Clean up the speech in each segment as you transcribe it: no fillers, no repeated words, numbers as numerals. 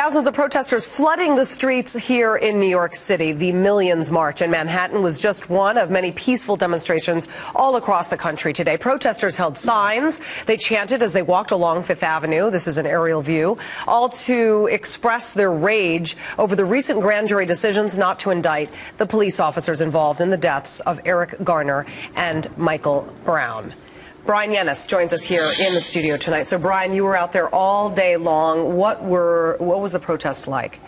Thousands of protesters flooding the streets here in New York City. The Millions March in Manhattan was just one of many peaceful demonstrations all across the country today. Protesters held signs. They chanted as they walked along Fifth Avenue. This is an aerial view, all to express their rage over the recent grand jury decisions not to indict the police officers involved in the deaths of Eric Garner and Michael Brown. Brian Yennis joins us here in the studio tonight. So, Brian, you were out there all day long. What was the protest like?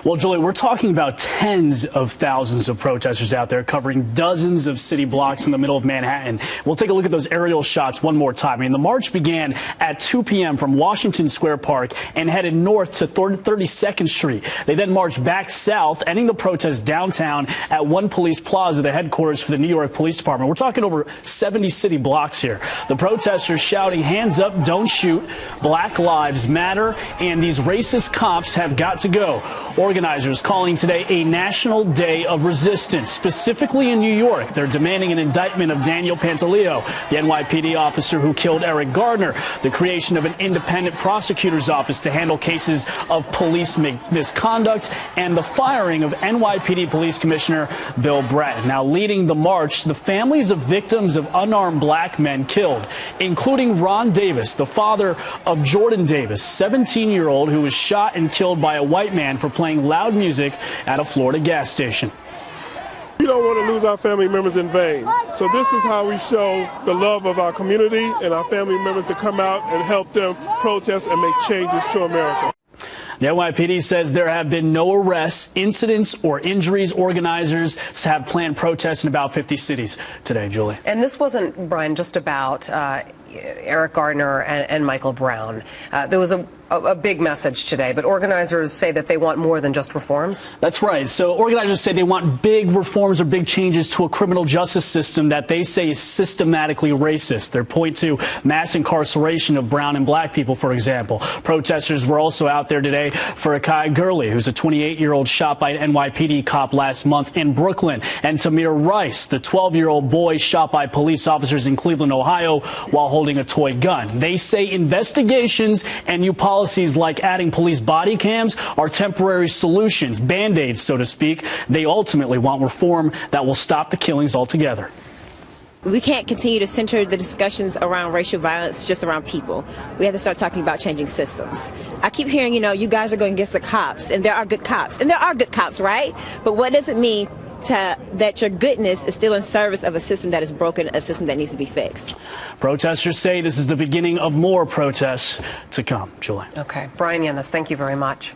Well, Julie, we're talking about tens of thousands of protesters out there covering dozens of city blocks in the middle of Manhattan. We'll take a look at those aerial shots one more time. I mean, the march began at 2 p.m. from Washington Square Park and headed north to 32nd Street. They then marched back south, ending the protest downtown at One Police Plaza, the headquarters for the New York Police Department. We're talking over 70 city blocks here. The protesters shouting, "Hands up, don't shoot, Black Lives Matter, and these racist cops have got to go." Organizers calling today a national day of resistance. Specifically in New York, they're demanding an indictment of Daniel Pantaleo, the NYPD officer who killed Eric Garner, the creation of an independent prosecutor's office to handle cases of police misconduct, and the firing of NYPD Police Commissioner Bill Bratton. Now, leading the march, the families of victims of unarmed black men killed, including Ron Davis, the father of Jordan Davis, 17-year-old who was shot and killed by a white man for playing loud music at a Florida gas station. We don't want to lose our family members in vain. So this is how we show the love of our community and our family members to come out and help them protest and make changes to America. The NYPD says there have been no arrests, incidents, or injuries. Organizers have planned protests in about 50 cities today, Julie. And this wasn't, Brian, just about Eric Garner and Michael Brown. There was a big message today, but organizers say that they want more than just reforms. That's right. So organizers say they want big reforms or big changes to a criminal justice system that they say is systematically racist. They point to mass incarceration of brown and black people, for example. Protesters were also out there today for Akai Gurley, who's a 28-year-old shot by an NYPD cop last month in Brooklyn, and Tamir Rice, the 12-year-old boy shot by police officers in Cleveland, Ohio, while holding a toy gun. They say investigations and new policies like adding police body cams are temporary solutions, band-aids, so to speak. They ultimately want reform that will stop the killings altogether. We can't continue to center the discussions around racial violence just around people. We have to start talking about changing systems. I keep hearing, you guys are going against the cops, and there are good cops. And there are good cops, right? But what does it mean that your goodness is still in service of a system that is broken, a system that needs to be fixed? Protesters say this is the beginning of more protests to come, Julie. Okay. Brian Yennis, thank you very much.